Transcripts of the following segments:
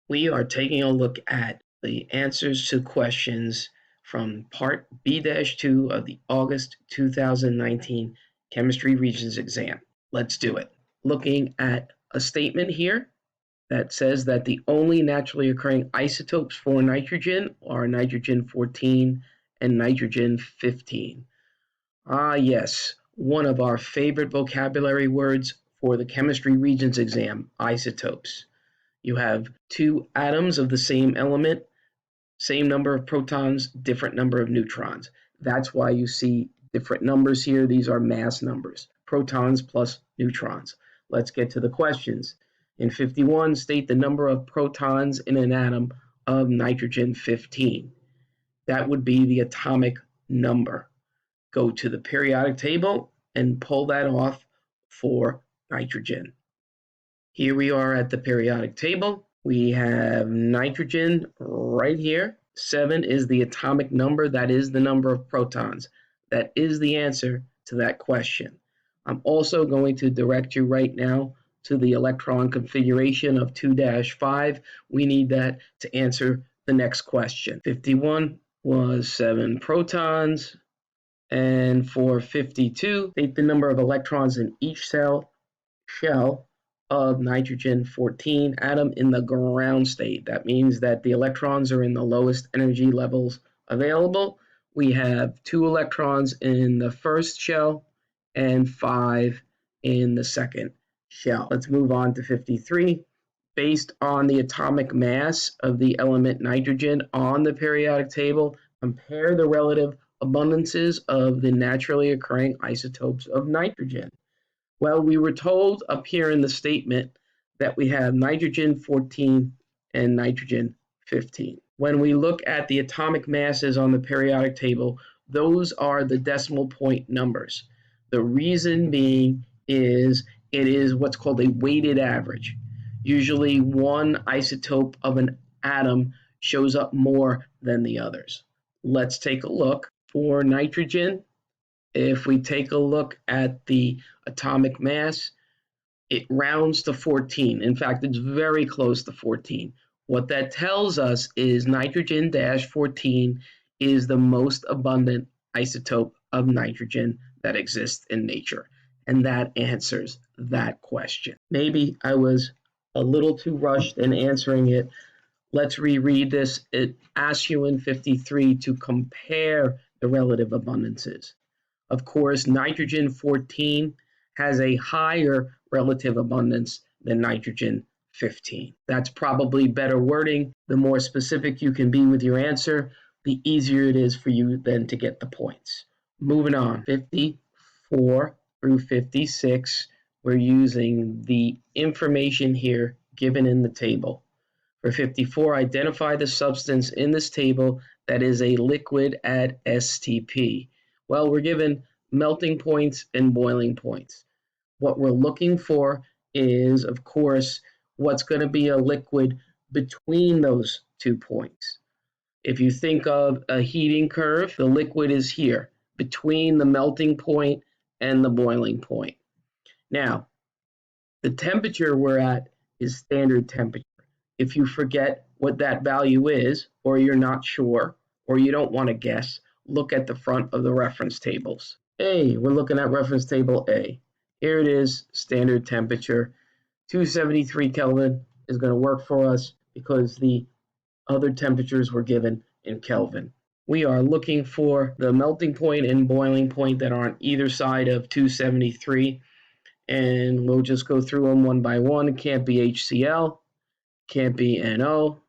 We are taking a look at the answers to questions from Part B-2 of the August 2019 Chemistry Regents exam. Let's do it. Looking at a statement here that says that the only naturally occurring isotopes for nitrogen are nitrogen-14 and nitrogen-15. Ah, yes, one of our favorite vocabulary words for the Chemistry Regents exam, isotopes. You have two atoms of the same element, same number of protons, different number of neutrons. That's why you see different numbers here. These are mass numbers, protons plus neutrons. Let's get to the questions. In 51, state the number of protons in an atom of nitrogen-15. That would be the atomic number. Go to the periodic table and pull that off for nitrogen. Here we are at the periodic table. We have nitrogen right here. 7 is the atomic number. That is the number of protons. That is the answer to that question. I'm also going to direct you right now to the electron configuration of 2-5. We need that to answer the next question. 51 was 7 protons. And for 52, state the number of electrons in each shell of nitrogen-14 atom in the ground state. That means that the electrons are in the lowest energy levels available. We have 2 electrons in the first shell and 5 in the second shell. Let's move on to 53. Based on the atomic mass of the element nitrogen on the periodic table, compare the relative abundances of the naturally occurring isotopes of nitrogen. Well, we were told up here in the statement that we have nitrogen-14 and nitrogen-15. When we look at the atomic masses on the periodic table, those are the decimal point numbers. The reason being is it is what's called a weighted average. Usually one isotope of an atom shows up more than the others. Let's take a look. For nitrogen, if we take a look at the atomic mass, it rounds to 14. In fact, it's very close to 14. What that tells us is nitrogen-14 is the most abundant isotope of nitrogen that exists in nature. And that answers that question. Maybe I was a little too rushed in answering it. Let's reread this. It asks you in 53 to compare the relative abundances. Of course, nitrogen-14 has a higher relative abundance than nitrogen-15. That's probably better wording. The more specific you can be with your answer, the easier it is for you then to get the points. Moving on, 54 through 56, we're using the information here given in the table. For 54, identify the substance in this table that is a liquid at STP. Well, we're given melting points and boiling points. What we're looking for is, of course, what's going to be a liquid between those 2 points. If you think of a heating curve, the liquid is here between the melting point and the boiling point. Now, the temperature we're at is standard temperature. If you forget what that value is, or you're not sure, or you don't want to guess, look at the front of the reference tables. A, we're looking at reference table A. Here it is, standard temperature. 273 Kelvin is going to work for us because the other temperatures were given in Kelvin. We are looking for the melting point and boiling point that are on either side of 273, and we'll just go through them one by one. It can't be HCl, can't be NO,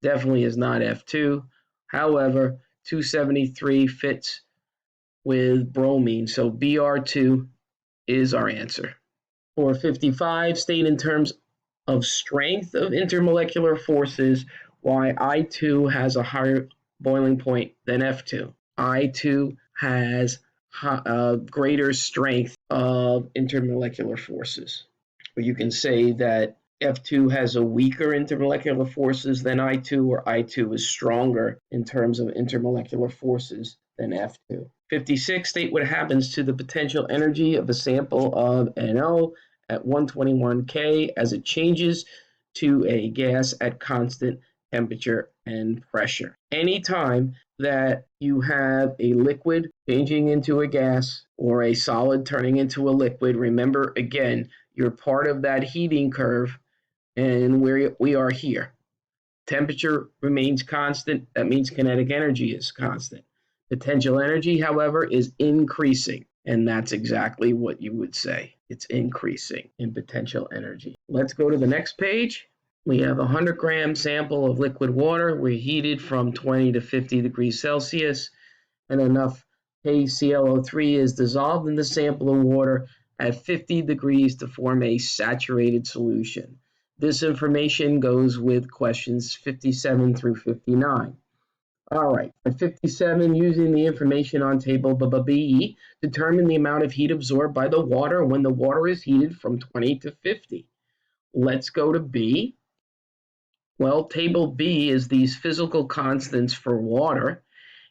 definitely is not F2. However, 273 fits with bromine, so Br2 is our answer. For 55, state in terms of strength of intermolecular forces why I2 has a higher boiling point than F2. I2 has a greater strength of intermolecular forces. Or you can say that F2 has a weaker intermolecular forces than I2, or I2 is stronger in terms of intermolecular forces than F2. 56, state what happens to the potential energy of a sample of NO at 121 K as it changes to a gas at constant temperature and pressure. Anytime that you have a liquid changing into a gas or a solid turning into a liquid, remember again, you're part of that heating curve, and we are here. Temperature remains constant. That means kinetic energy is constant. Potential energy, however, is increasing. And that's exactly what you would say. It's increasing in potential energy. Let's go to the next page. We have a 100-gram sample of liquid water. We're heated from 20 to 50 degrees Celsius, and enough KClO3 is dissolved in the sample of water at 50 degrees to form a saturated solution. This information goes with questions 57 through 59. All right, at 57, using the information on table B, determine the amount of heat absorbed by the water when the water is heated from 20 to 50. Let's go to B. Well, table B is these physical constants for water.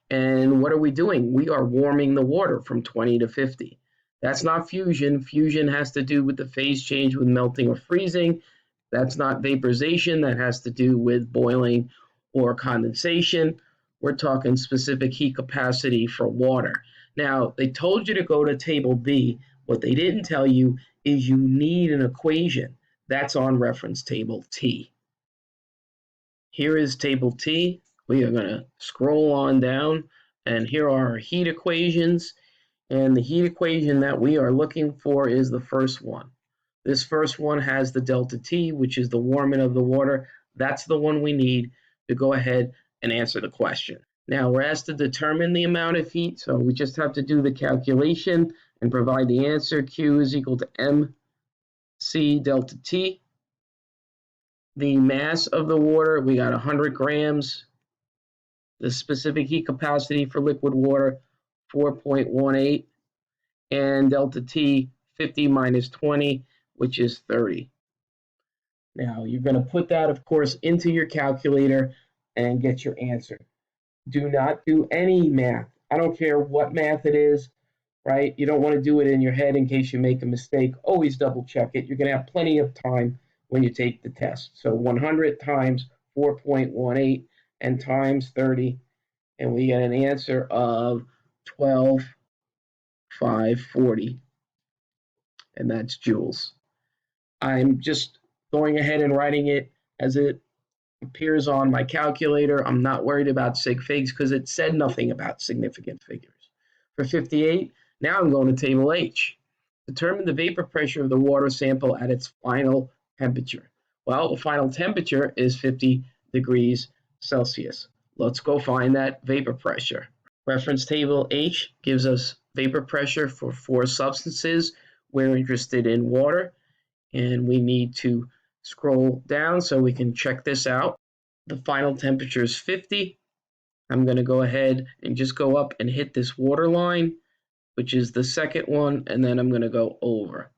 And what are we doing? We are warming the water from 20 to 50. That's not fusion. Fusion has to do with the phase change with melting or freezing. That's not vaporization. That has to do with boiling or condensation. We're talking specific heat capacity for water. Now, they told you to go to table B. What they didn't tell you is you need an equation. That's on reference table T. Here is table T. We are going to scroll on down, and here are our heat equations. And the heat equation that we are looking for is the first one. This first one has the delta T, which is the warming of the water. That's the one we need to go ahead and answer the question. Now we're asked to determine the amount of heat, so we just have to do the calculation and provide the answer. Q is equal to MC delta T. The mass of the water, we got 100 grams. The specific heat capacity for liquid water, 4.18. And delta T, 50 minus 20, which is 30. Now, you're going to put that, of course, into your calculator and get your answer. Do not do any math. I don't care what math it is, right? You don't want to do it in your head in case you make a mistake. Always double check it. You're going to have plenty of time when you take the test. So 100 times 4.18 and times 30, and we get an answer of 12,540, and that's joules. I'm just going ahead and writing it as it appears on my calculator. I'm not worried about sig figs because it said nothing about significant figures. For 58, now I'm going to table H. Determine the vapor pressure of the water sample at its final temperature. Well, the final temperature is 50 degrees Celsius. Let's go find that vapor pressure. Reference table H gives us vapor pressure for 4 substances. We're interested in water, and we need to scroll down so we can check this out. The final temperature is 50. I'm going to go ahead and just go up and hit this water line, which is the second one, and then I'm going to go over.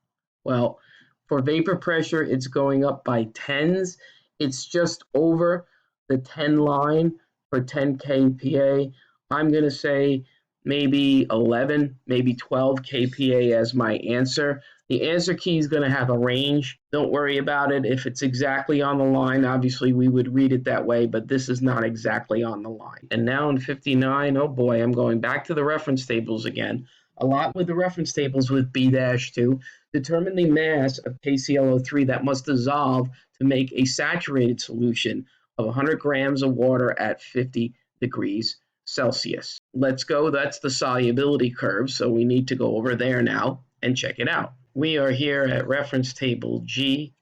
Well, for vapor pressure, it's going up by tens. It's just over the 10 line for 10 kPa. I'm going to say maybe 11, maybe 12 kPa as my answer. The answer key is going to have a range. Don't worry about it. If it's exactly on the line, obviously we would read it that way, but this is not exactly on the line. And now in 59, oh boy, I'm going back to the reference tables again. A lot with the reference tables with B-2. Determine the mass of KClO3 that must dissolve to make a saturated solution of 100 grams of water at 50 degrees Celsius. Let's go. That's the solubility curve, so we need to go over there now and check it out. We are here at reference table G.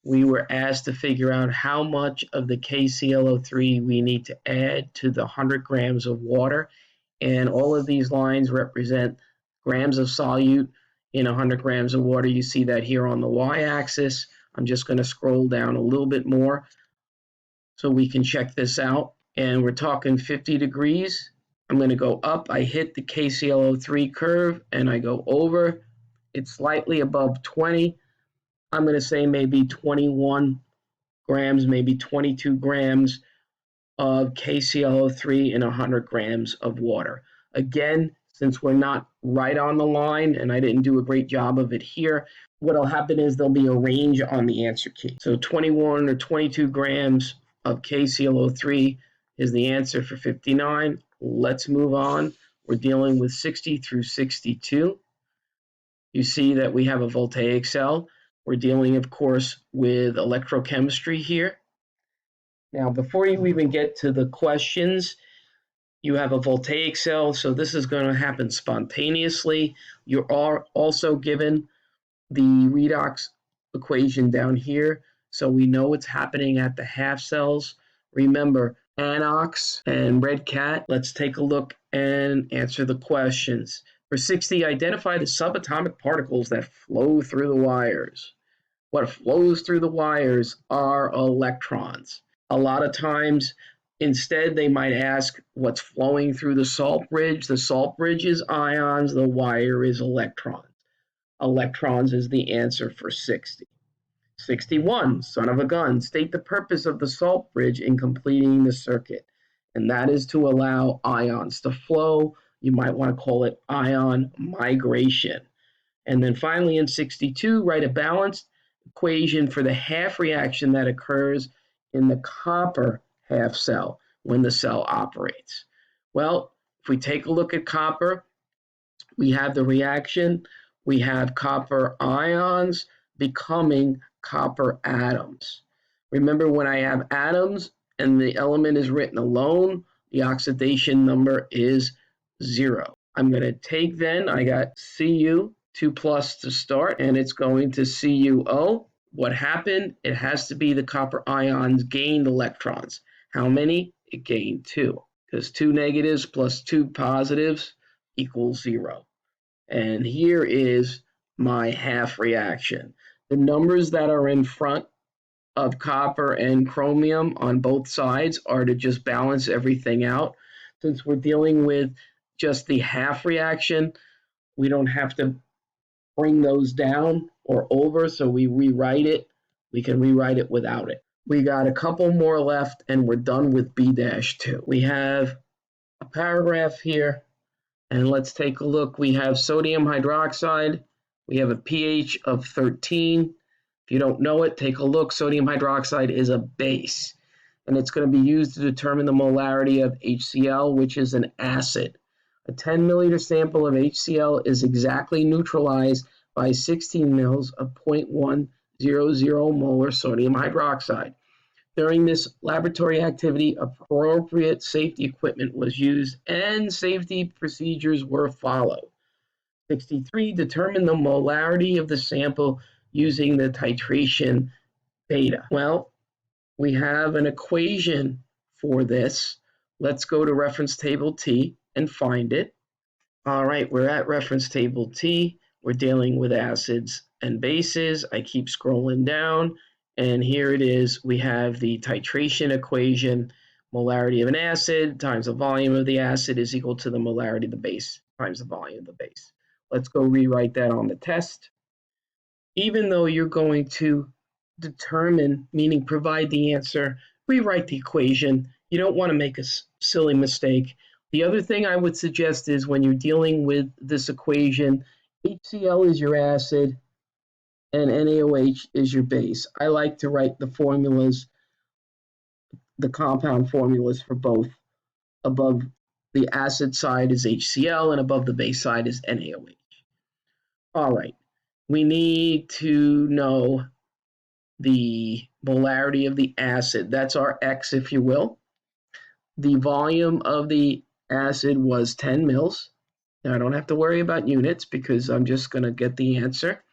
We were asked to figure out how much of the KClO3 we need to add to the 100 grams of water. And all of these lines represent grams of solute in 100 grams of water. You see that here on the y-axis. I'm just going to scroll down a little bit more so we can check this out. And we're talking 50 degrees. I'm going to go up. I hit the KClO3 curve, and I go over. It's slightly above 20. I'm going to say maybe 21 grams, maybe 22 grams of KClO3 in 100 grams of water. Again, since we're not right on the line, and I didn't do a great job of it here, what'll happen is there'll be a range on the answer key. So 21 or 22 grams of KClO3 is the answer for 59. Let's move on. We're dealing with 60 through 62. You see that we have a voltaic cell. We're dealing, of course, with electrochemistry here. Now, before you even get to the questions, you have a voltaic cell, so this is going to happen spontaneously. You are also given the redox equation down here, so we know what's happening at the half cells. Remember, anox and red cat. Let's take a look and answer the questions. For 60, identify the subatomic particles that flow through the wires. What flows through the wires are electrons. A lot of times, instead, they might ask what's flowing through the salt bridge. The salt bridge is ions, the wire is electrons. Electrons is the answer for 60. 61, son of a gun, state the purpose of the salt bridge in completing the circuit. And that is to allow ions to flow. You might want to call it ion migration. And then finally in 62, write a balanced equation for the half reaction that occurs in the copper half cell when the cell operates. Well, if we take a look at copper, we have the reaction. We have copper ions becoming copper atoms. Remember, when I have atoms and the element is written alone, the oxidation number is 0. I'm going to take then, I got Cu, 2 plus to start, and it's going to CuO. What happened? It has to be the copper ions gained electrons. How many? It gained 2, because 2 negatives plus 2 positives equals 0. And here is my half reaction. The numbers that are in front of copper and chromium on both sides are to just balance everything out. Since we're dealing with just the half reaction, we don't have to bring those down or over, so we rewrite it. We can rewrite it without it. We got a couple more left and we're done with B-2. We have a paragraph here. And let's take a look. We have sodium hydroxide. We have a pH of 13. If you don't know it, take a look. Sodium hydroxide is a base, and it's going to be used to determine the molarity of HCl, which is an acid. A 10 milliliter sample of HCl is exactly neutralized by 16 mils of 0.100 molar sodium hydroxide. During this laboratory activity, appropriate safety equipment was used and safety procedures were followed. 63, determine the molarity of the sample using the titration beta. Well, we have an equation for this. Let's go to reference table T and find it. All right, we're at reference table T. We're dealing with acids and bases. I keep scrolling down. And here it is. We have the titration equation. Molarity of an acid times the volume of the acid is equal to the molarity of the base times the volume of the base. Let's go rewrite that on the test. Even though you're going to determine, meaning provide the answer, rewrite the equation. You don't want to make a silly mistake. The other thing I would suggest is when you're dealing with this equation, HCl is your acid, and NaOH is your base. I like to write the formulas, the compound formulas for both. Above the acid side is HCl, and above the base side is NaOH. All right, we need to know the molarity of the acid. That's our X, if you will. The volume of the acid was 10 mils. Now, I don't have to worry about units because I'm just going to get the answer.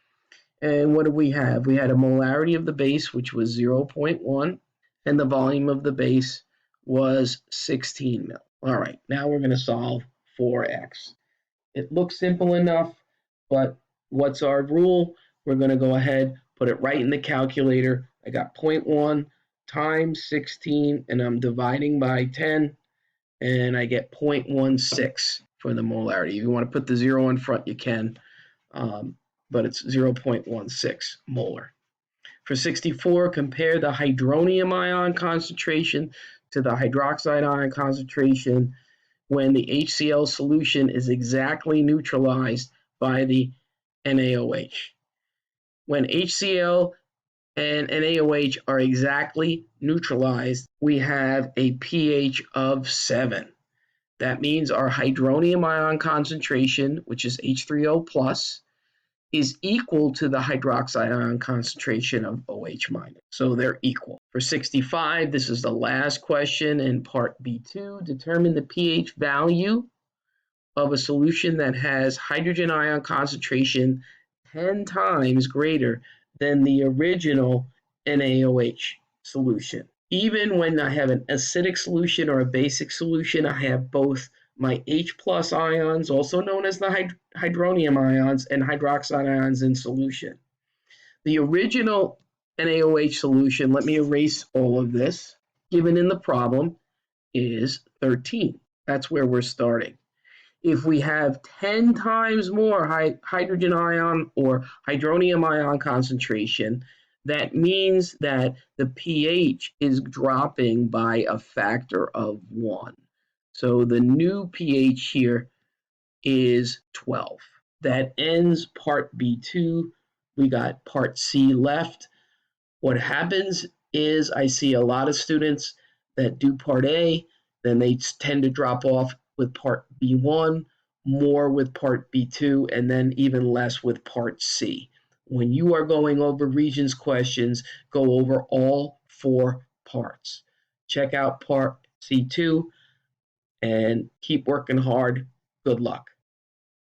And what do we have? We had a molarity of the base, which was 0.1, and the volume of the base was 16 mil. All right, now we're going to solve for X. It looks simple enough, but what's our rule? We're going to go ahead, put it right in the calculator. I got 0.1 times 16, and I'm dividing by 10, and I get 0.16 for the molarity. If you want to put the 0 in front, you can. But it's 0.16 molar. For 64, compare the hydronium ion concentration to the hydroxide ion concentration when the HCl solution is exactly neutralized by the NaOH. When HCl and NaOH are exactly neutralized, we have a pH of 7. That means our hydronium ion concentration, which is H3O plus, is equal to the hydroxide ion concentration of OH minus. So they're equal. For 65, this is the last question in part B2. Determine the pH value of a solution that has hydrogen ion concentration 10 times greater than the original NaOH solution. Even when I have an acidic solution or a basic solution, I have both my H plus ions, also known as the hydronium ions, and hydroxide ions in solution. The original NaOH solution, let me erase all of this, given in the problem, is 13. That's where we're starting. If we have 10 times more hydrogen ion or hydronium ion concentration, that means that the pH is dropping by a factor of 1. So the new pH here is 12. That ends part B2. We got part C left. What happens is I see a lot of students that do part A, then they tend to drop off with part B1, more with part B2, and then even less with part C. When you are going over Regents questions, go over all 4 parts. Check out part C2 and keep working hard. Good luck.